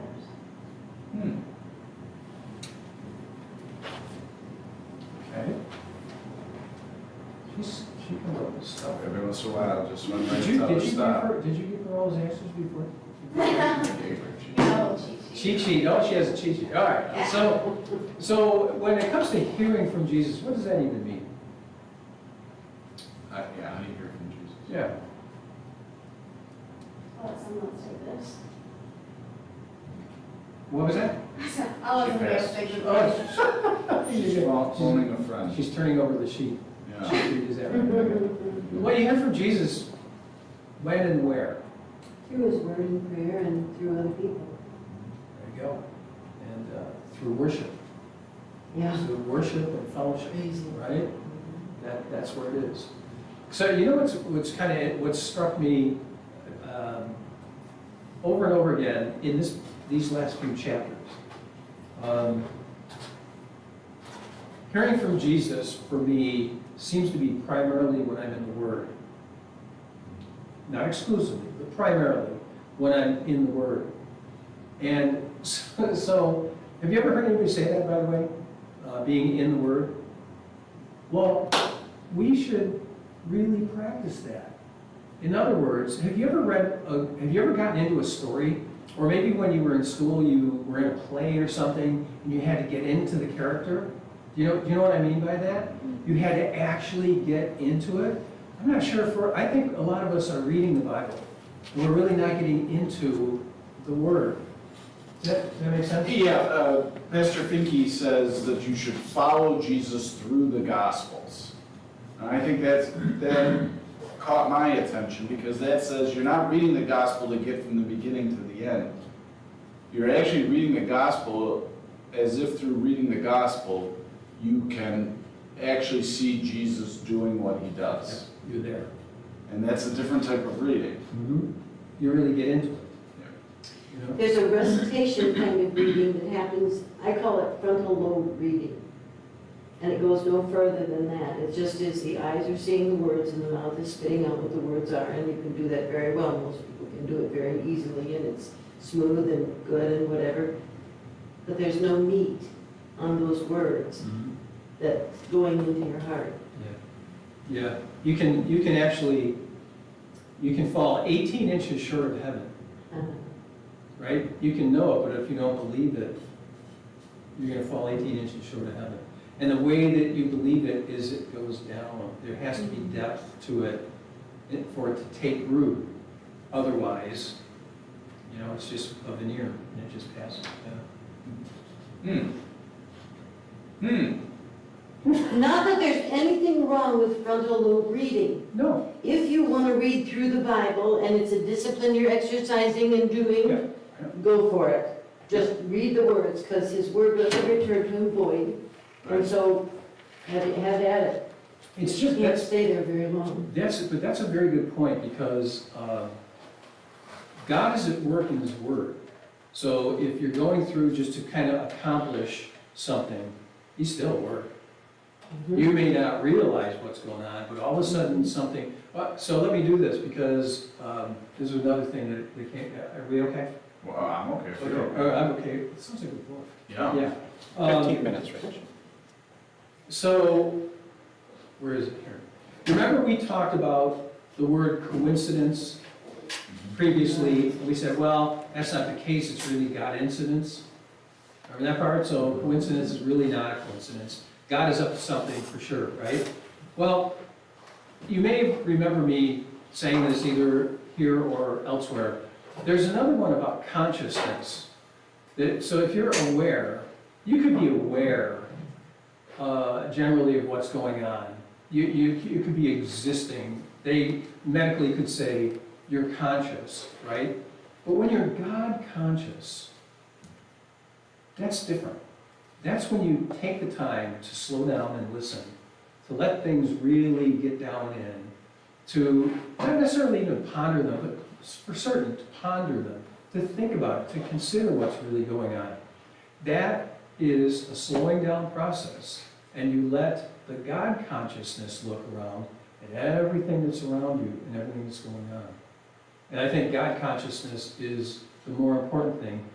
Okay. She can look this stuff. Every once in a while, just when I Did you tell her give stop. her, did you give her all those answers before? No, Cheat sheet, oh, she has a cheat sheet, all right. So when it comes to hearing from Jesus, what does that even mean? Yeah, how do you hear from Jesus? Yeah. I'll let someone else take this. What was that? I'll let somebody else take it. Oh, Phoning a friend. she's turning over the sheet. Yeah. Cheat sheet, is that right? Well, you hear from Jesus when and where? Through his word and prayer and through other people. There you go. And through worship. Yeah. Through worship and fellowship, Crazy. right? That's where it is. So you know what struck me over and over again in these last few chapters. Hearing from Jesus for me seems to be primarily when I'm in the Word. Not exclusively, but primarily when I'm in the Word. And so have you ever heard anybody say that, by the way? Being in the Word? Well, we should really practice that. In other words, have you ever gotten into a story, or maybe when you were in school, you were in a play or something, and you had to get into the character? Do you know what I mean by that? You had to actually get into it. I'm not sure I think a lot of us are reading the Bible. And we're really not getting into the Word. Does that make sense? Yeah, Pastor Finke says that you should follow Jesus through the Gospels. And I think that caught my attention, because that says you're not reading the Gospel to get from the beginning to the end. You're actually reading the Gospel as if through reading the Gospel you can actually see Jesus doing what he does. You're there. And that's a different type of reading. Mm-hmm. You really get into it. You know? There's a recitation kind of reading that happens, I call it frontal lobe reading. And it goes no further than that. It just is the eyes are seeing the words and the mouth is spitting out what the words are. And you can do that very well. Most people can do it very easily, and it's smooth and good and whatever. But there's no meat on those words Mm-hmm. that's going into your heart. Yeah. You can actually fall 18 inches short of heaven, right? You can know it, but if you don't believe it, you're going to fall 18 inches short of heaven. And the way that you believe it is it goes down. There has to be depth to it for it to take root. Otherwise, it's just a veneer and it just passes. Not that there's anything wrong with frontal lobe reading. No. If you want to read through the Bible and it's a discipline you're exercising and doing, Yeah. go for it. Just read the words, because his word doesn't return to him void. And so, have at it. It's You just can't stay there very long. But that's a very good point, because God is at work in His Word. So if you're going through just to kind of accomplish something, He's still at work. You may not realize what's going on, but all of a sudden something, so let me do this, because this is another thing that they can't, are we okay? Well, I'm okay. Okay, I'm okay. It sounds like a book. Yeah. Yeah. 15 minutes, Rich. So, where is it here? Remember we talked about the word coincidence previously? We said, well, that's not the case, it's really God incidence. Remember that part? So coincidence is really not a coincidence. God is up to something for sure, right? Well, you may remember me saying this either here or elsewhere. There's another one about consciousness. So if you're aware, you could be aware generally of what's going on. You could be existing. They medically could say you're conscious, right? But when you're God conscious, that's different. That's when you take the time to slow down and listen, to let things really get down in, to not necessarily even ponder them, but for certain, to ponder them, to think about it, to consider what's really going on. That is a slowing down process, and you let the God consciousness look around at everything that's around you and everything that's going on. And I think God consciousness is the more important thing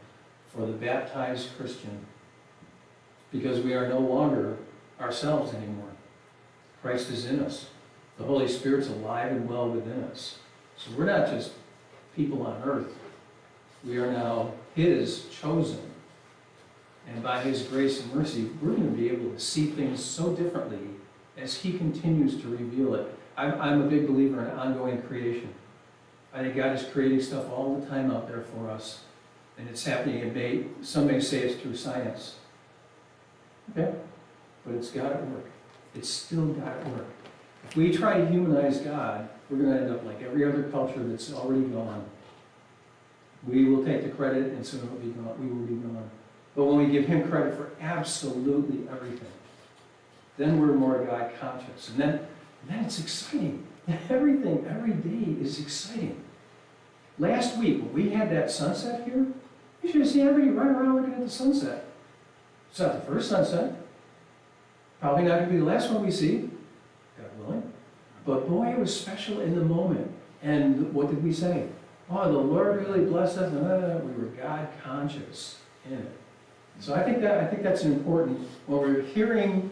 for the baptized Christian, because we are no longer ourselves anymore. Christ is in us. The Holy Spirit's alive and well within us. So we're not just people on earth. We are now His chosen. And by His grace and mercy, we're going to be able to see things so differently as He continues to reveal it. I'm a big believer in ongoing creation. I think God is creating stuff all the time out there for us. And it's happening. Some may say it's through science. Okay? But it's God at work. It's still God at work. If we try to humanize God, we're going to end up like every other culture that's already gone. We will take the credit and soon it will be gone. We will be gone. But when we give Him credit for absolutely everything, then we're more God conscious. And then it's exciting. Everything, every day is exciting. Last week, when we had that sunset here, you should have seen everybody running around looking at the sunset. It's not the first sunset. Probably not going to be the last one we see, God willing. But boy, it was special in the moment. And what did we say? Oh, the Lord really blessed us. We were God conscious in it. So I think that's important. When we're hearing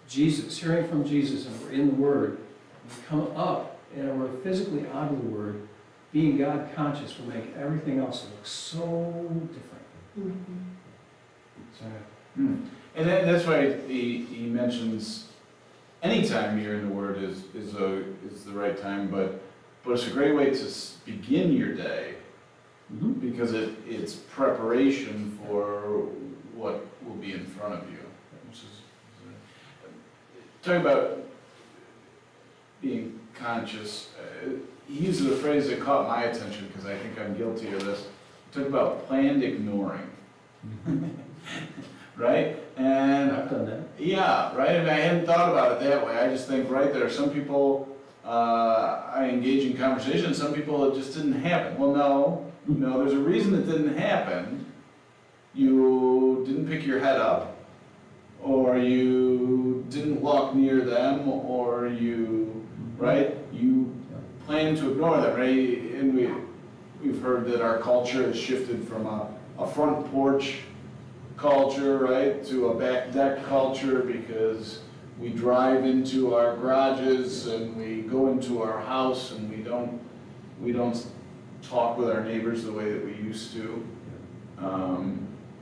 Jesus, hearing from Jesus, and we're in the Word, we come up and we're physically out of the Word, being God conscious will make everything else look so different. So, And that's why he mentions anytime you're in the Word is the right time, but it's a great way to begin your day because it's preparation for what will be in front of you. Talking about being conscious, he uses a phrase that caught my attention because I think I'm guilty of this. Talk about planned ignoring. Right? And I've done that. yeah, right? And I hadn't thought about it that way. I just think, right, there are some people I engage in conversation, some people it just didn't happen. Well, no, there's a reason it didn't happen. You didn't pick your head up, or you didn't walk near them, or you, right? You plan to ignore them, right? And we've heard that our culture has shifted from a front porch culture, right, to a back deck culture because we drive into our garages and we go into our house and we don't talk with our neighbors the way that we used to.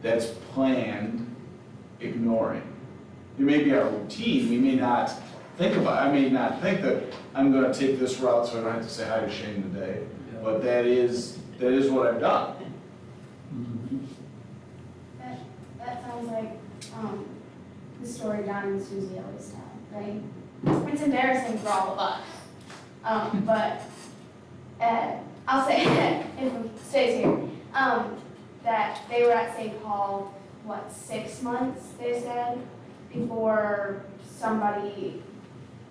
That's planned ignoring. It may be our routine. We may not think about. I may not think that I'm going to take this route so I don't have to say hi to Shane today. Yeah. But that is what I've done. That sounds like the story Don and Susie always tell, right? It's embarrassing for all of us. But I'll say, if it stays here, that they were at St. Paul, 6 months, they said, before somebody,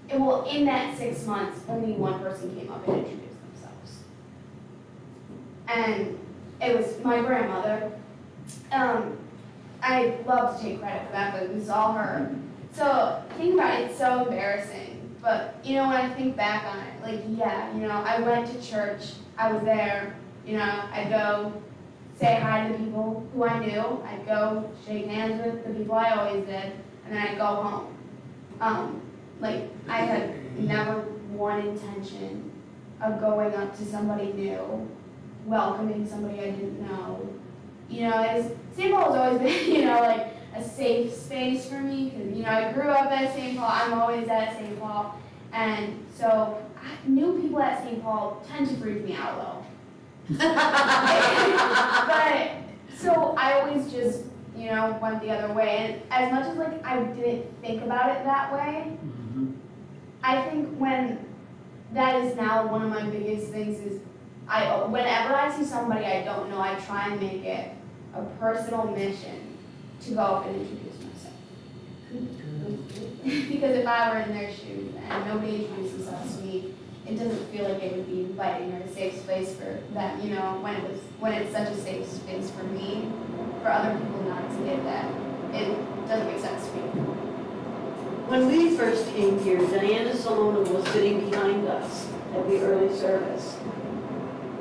in that 6 months, only one person came up and introduced themselves. And it was my grandmother. I love to take credit for that, but it was all her. So think about it, it's so embarrassing. But when I think back on it, I went to church, I was there, I'd go say hi to the people who I knew, I'd go shake hands with the people I always did, and then I'd go home. I had never one intention of going up to somebody new, welcoming somebody I didn't know. St. Paul has always been, a safe space for me, because, I grew up at St. Paul, I'm always at St. Paul, and so new people at St. Paul tend to freak me out a little. But, so I always just, went the other way, and as much as, I didn't think about it that way, I think when that is now one of my biggest things is, whenever I see somebody I don't know, I try and make it a personal mission to go up and introduce myself. Because if I were in their shoes and nobody introduced themselves to me, it doesn't feel like it would be inviting or a safe space for them, you know, when it's such a safe space for me, for other people not to get that, it doesn't make sense to me. When we first came here, Diana Salona was sitting behind us at the early service.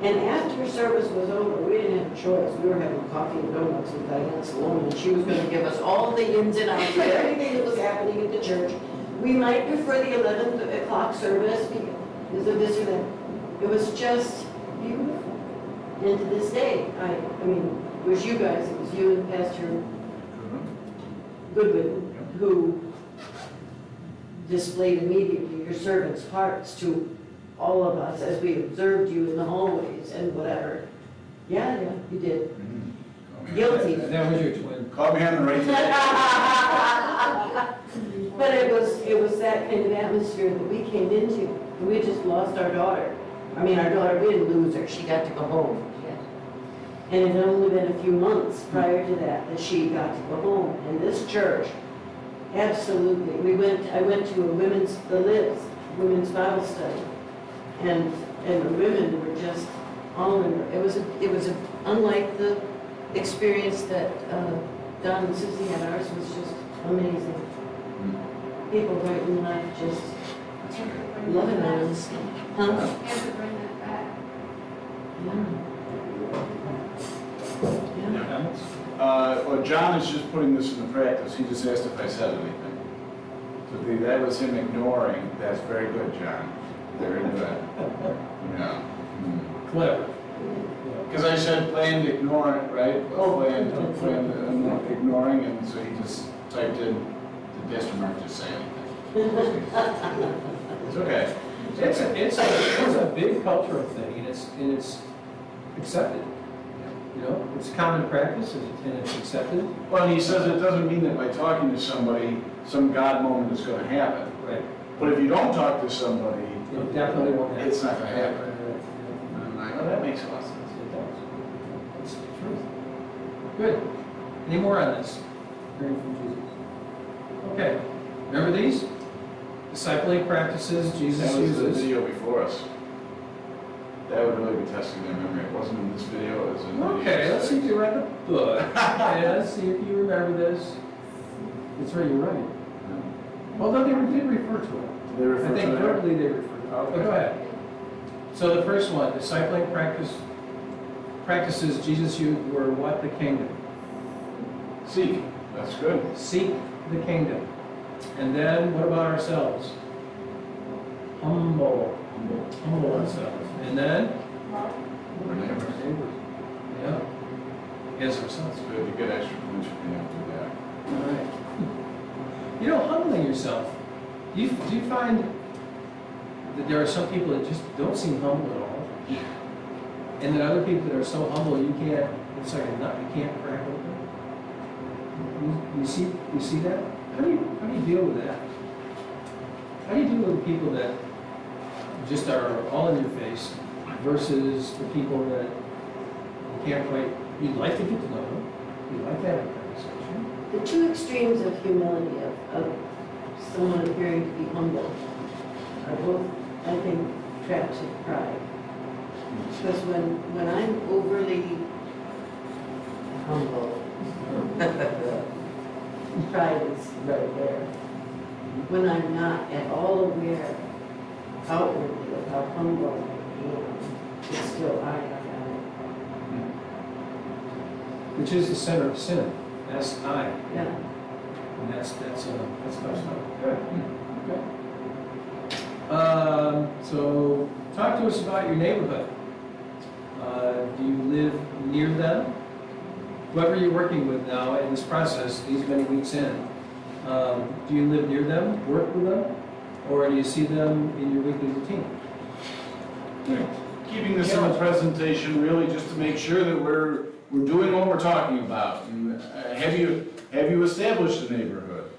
And after service was over, we didn't have a choice. We were having coffee and donuts with Diana Salona, and she was going to give us all the ins and outs of everything that was happening at the church. We might prefer the 11 o'clock service because of this or that. It was just beautiful. And to this day, I mean, it was you guys, it was you and Pastor Goodwin who displayed immediately your servants' hearts to all of us as we observed you in the hallways and whatever. Yeah, you did. Guilty. That was your twin. Call me on the right day. But it was that kind of atmosphere that we came into. And we just lost our daughter. I mean, our daughter, we didn't lose her. She got to go home. And it had only been a few months prior to that she got to go home. And this church, absolutely. I went to a women's Bible study. And the women were just all in. It was unlike the experience that Don and Susie had. Ours was just amazing. People right in life just loving us. Huh? And to bring that back. Yeah. Well, John is just putting this into practice. He just asked if I said anything. So that was him ignoring. That's very good, John. Very good. Yeah. Clever. Because I said planned ignoring, right? Planned ignoring, and so he just typed in, did Pastor Mark just say anything? It's okay. It's a big cultural thing, and it's accepted. You know, it's common practice, and it's accepted. Well, and he says it doesn't mean that by talking to somebody, some God moment is going to happen. Right. But if you don't talk to somebody, It definitely won't happen. it's not going to happen. Right. And I'm like, oh, that makes a lot of sense. It does. It's the truth. Good. Any more on this? Hearing from Jesus. Okay. Remember these? Discipling practices Jesus That was the uses. video before us. That would really be testing their memory. It wasn't in this video, it was in the Okay, let's see if you read the book. Okay, let's see if you remember this. It's right, you're right. Although they did refer to it. They refer I think to it. verbally they refer to it. Okay. But go ahead. So the first one, discipling practices Jesus used were what? The kingdom. Seek. That's good. Seek the kingdom. And then what about ourselves? Humble ourselves. And then? Our neighbors. Yeah. As ourselves. That's good. You get extra points if you have to do that. All right. You know, humbling yourself. Do you find that there are some people that just don't seem humble at all? And then other people that are so humble it's like a nut you can't crack open? You see that? How do you deal with that? How do you deal with people that just are all in your face versus the people that you can't quite, you'd like to get to know them, you'd like to have a conversation? The two extremes of humility, of someone appearing to be humble, are both, I think, traps of pride. Because when I'm overly humble, pride is right there. When I'm not at all aware outwardly of how humble I am, it's still I am. Which is the center of sin. That's I. Yeah. And that's tough stuff. Good. Okay. So talk to us about your neighborhood. Do you live near them? Whoever you're working with now in this process, these many weeks in, do you live near them, work with them, or do you see them in your weekly routine? Keeping this in the presentation really just to make sure that we're doing what we're talking about. And, have you established a neighborhood?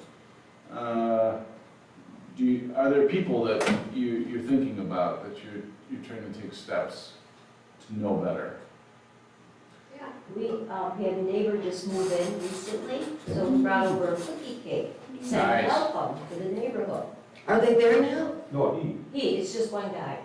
Are there people that you're thinking about that you're trying to take steps to know better? We had a neighbor just move in recently, so we brought over a cookie cake. Said Nice. welcome to the neighborhood. Are they there now? No, It's just one guy.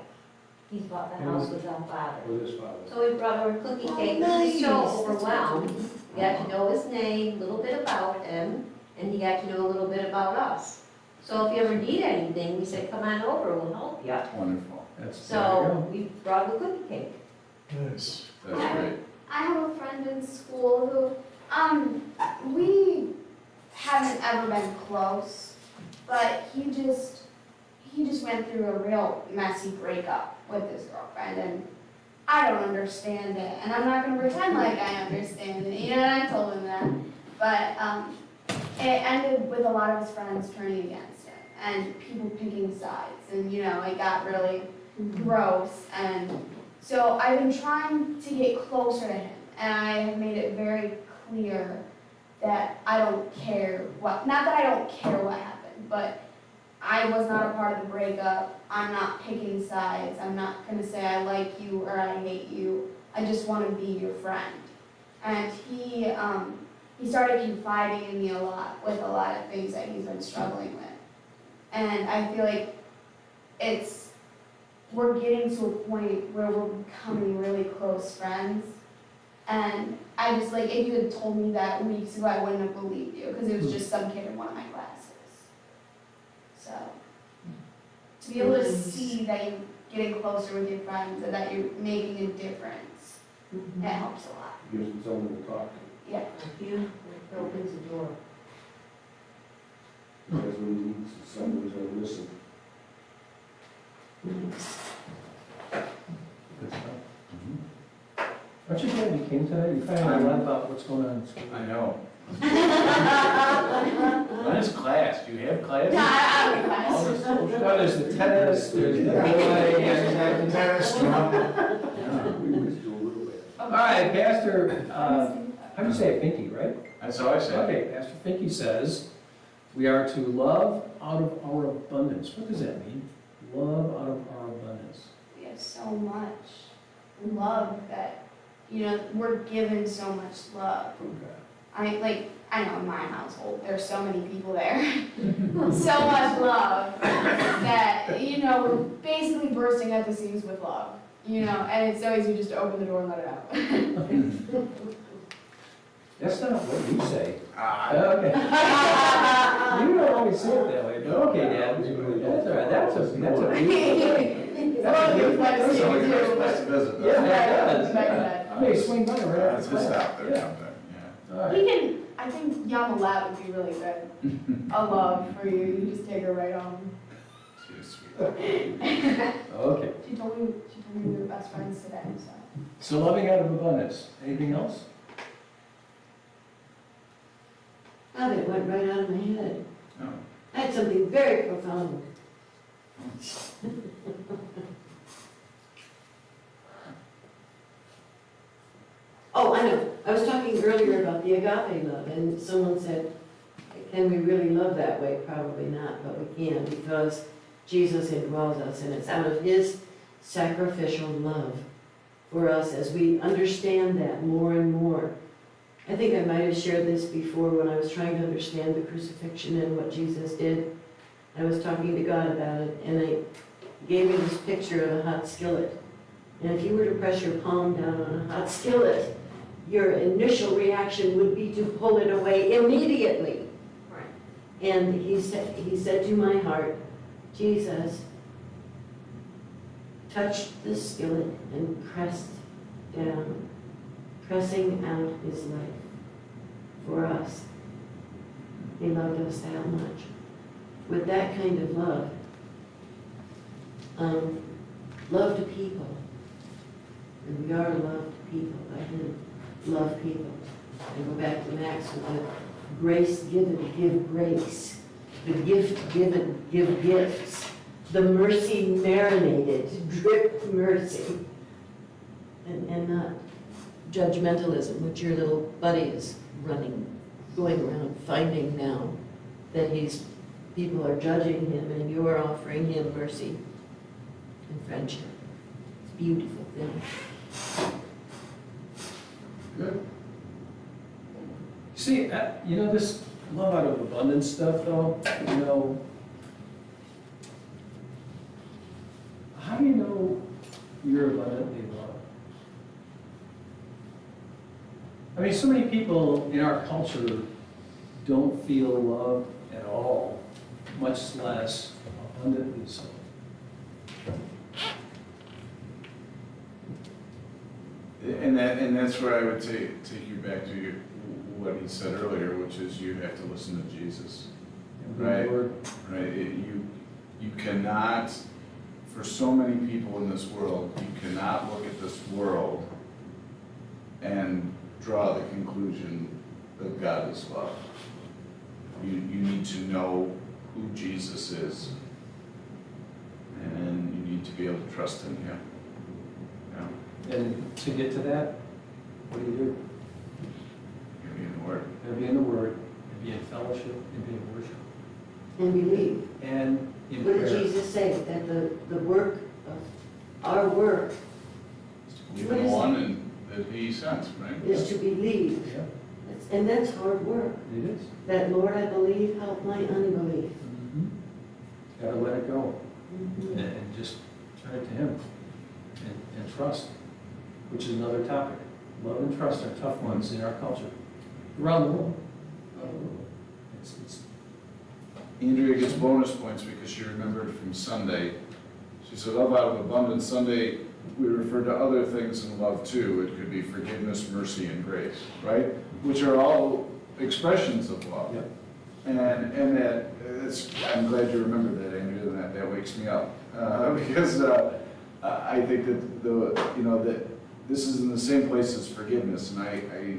He's bought the house with our father. With his father. So we brought over cookie cake, he was so overwhelmed. We got to know his name, a little bit about him, and he got to know a little bit about us. So if you ever need anything, we said, come on over, we'll help you. Wonderful. That's, So we brought him a cookie cake. Nice. That's great. I have a friend in school who, we haven't ever been close, but he just went through a real messy breakup with his girlfriend, and I don't understand it, and I'm not gonna pretend like I understand it, you know, and I told him that, but, it ended with a lot of his friends turning against him, and people picking sides, and, you know, it got really gross, and so I've been trying to get closer to him, and I have made it very clear that I don't care what, not that I don't care what happened, but I was not a part of the breakup. I'm not picking sides. I'm not gonna say I like you or I hate you. I just wanna be your friend. And he started confiding in me a lot with a lot of things that he's been struggling with. And I feel like we're getting to a point where we're becoming really close friends. And I just, like, if you had told me that weeks ago, I wouldn't have believed you, because it was just some kid in one of my classes. So, to be able to see that you're getting closer with your friends and that you're making a difference, it helps a lot. Gives him someone to talk to. Yeah. Yeah, it opens the door. That's what he needs, is someone who's gonna listen. Good stuff. Aren't you glad you came today? You found out a lot about what's going on in school. I know. When is class? Do you have class? No, I don't know. All this social- No, there's the tennis, there's the play, Tennis, drum. We always do a little bit. All right, Pastor, how do you say it, Finke, right? That's how I say it. Okay, Pastor Finke says, we are to love out of our abundance. What does that mean? Love out of our abundance. We have so much love that, you know, we're given so much love. I know in my household, there's so many people there. So much love that, you know, we're basically bursting at the seams with love, you know, and it's so easy just to open the door and let it out. That's not what you say. Ah, Okay. You don't always say it that way, but okay, Dad. That's all right, that's a beautiful thing. That's a beautiful That's That's a always a beautiful nice place to visit. Yeah, doesn't it? that does. Back to Yeah. Hey, swing by right Yeah, after it's just class. out there, Yeah. out there, yeah. All right. We can, I think Yama Lab would be really good. A love for you, you just take her right home. She's sweet. Okay. She told me we were best friends today, so. So loving out of abundance. Anything else? Oh, that went right out of my head. No. I had something very profound. Oh, I know. I was talking earlier about the agape love, and someone said, can we really love that way? Probably not, but we can, because Jesus indwells us, and it's out of his sacrificial love for us as we understand that more and more. I think I might have shared this before when I was trying to understand the crucifixion and what Jesus did. I was talking to God about it, and I gave me this picture of a hot skillet. And if you were to press your palm down on a hot skillet, your initial reaction would be to pull it away immediately. Right. And he said to my heart, Jesus touched the skillet and pressed down, pressing out his life for us. He loved us that much. With that kind of love, love to people, and we are loved people by him. Love people. And go back to Max with the grace given, give grace. The gift given, give gifts. The mercy marinated, drip mercy. And not judgmentalism, which your little buddy is going around finding now that people are judging him and you're offering him mercy and friendship. It's a beautiful thing. Good. See, you know, this love out of abundance stuff, though, you know, how do you know You're abundantly loved. I mean, so many people in our culture don't feel loved at all, much less abundantly so. And that's where I would take you back to what he said earlier, which is you have to listen to Jesus. Right. Right. You cannot, for so many people in this world, you cannot look at this world and draw the conclusion that God is love. You need to know who Jesus is, and you need to be able to trust in him. Yeah. And to get to that, what do? You be in the Word. Gotta be in the Word, and be in fellowship, and be in worship, And believe. and in What prayer. did Jesus say? That the work of our work Believe What in the is it? one and that he sent, right? is to believe. Yeah, And that's hard work. it is. That, Lord, I believe, help my unbelief. Gotta let it go, Mhm. and just turn it to Him, and trust, which is another topic. Love and trust are tough ones in our culture, around the world. It's Andrea gets bonus points because she remembered from Sunday. She said, love out of abundance. Sunday, we refer to other things in love too. It could be forgiveness, mercy, and grace, right? Which are all expressions of love. Yep. And that's, I'm glad you remembered that, Andrea, that wakes me up. Because I think that that this is in the same place as forgiveness. And I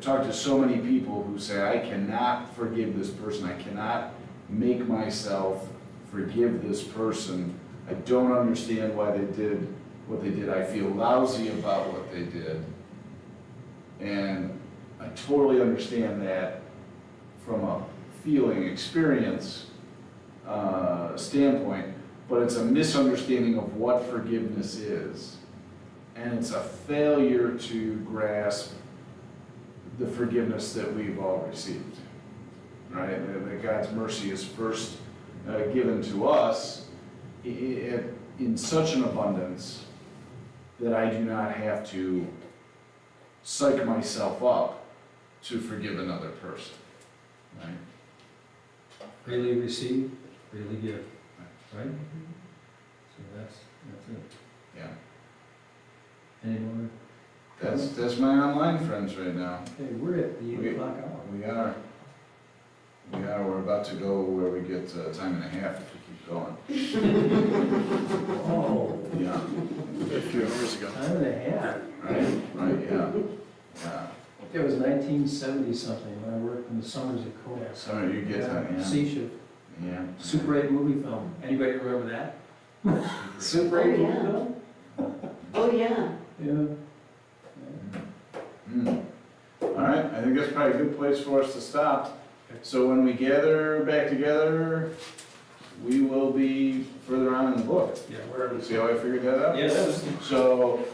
talk to so many people who say, I cannot forgive this person. I cannot make myself forgive this person. I don't understand why they did what they did. I feel lousy about what they did. And I totally understand that from a feeling experience standpoint, but it's a misunderstanding of what forgiveness is. And it's a failure to grasp the forgiveness that we've all received, right? That God's mercy is first given to us in such an abundance that I do not have to psych myself up to forgive another person, right? freely receive, freely give, right? So that's it. Yeah. Any more? That's my online friends right now. Okay, we're at the 8 o'clock hour. We are. We're about to go where we get time and a half if we keep going. Oh, Yeah. A few hours ago. time and a half. Right, yeah. Yeah. I think it was 1970 something when I worked in the summers at Kodak. Sorry, you get that, yeah. Sea Shift, Yeah. Super 8 movie film. Anybody remember that? Super 8 Oh, movie yeah. film? Oh, yeah. Yeah. All right, I think that's probably a good place for us to stop. So when we gather back together, we will be further on in the book. Yeah, where See how I figured that out? Yes. So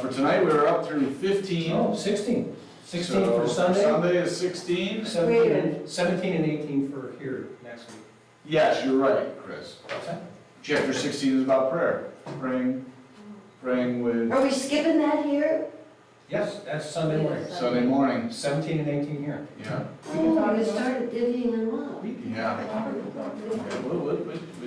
for tonight, we were up through 15. Oh, 16. 16 So for Sunday. Sunday is 16. 17 and 18 for here next week. Yes, you're right, Chris. What's that? Chapter 16 is about prayer. Praying with Are we skipping that here? Yes, that's Sunday morning. Sunday morning. 17 and 18 here. Yeah. Oh, you started divvying them up. Yeah.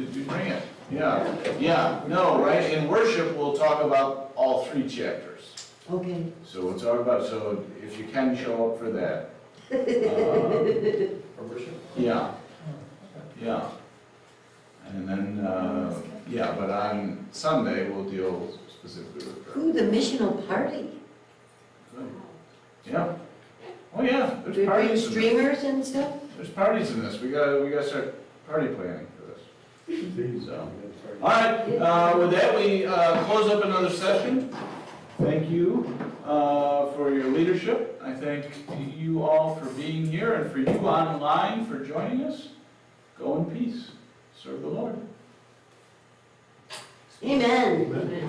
We bring it. Yeah. Yeah. No, right? In worship, we'll talk about all 3 chapters. Okay. So we'll talk about, so if you can show up for that. For worship? Yeah. Yeah. And then, yeah, but on Sunday, we'll deal specifically with prayer. Ooh, the missional party. Good. Yeah. Oh, yeah, Do we there's bring parties in this. streamers and stuff? There's parties in this. We gotta start party planning for this. So, all right, with that, we close up another session. Thank you for your leadership. I thank you all for being here and for you online for joining us. Go in peace. Serve the Lord. Amen.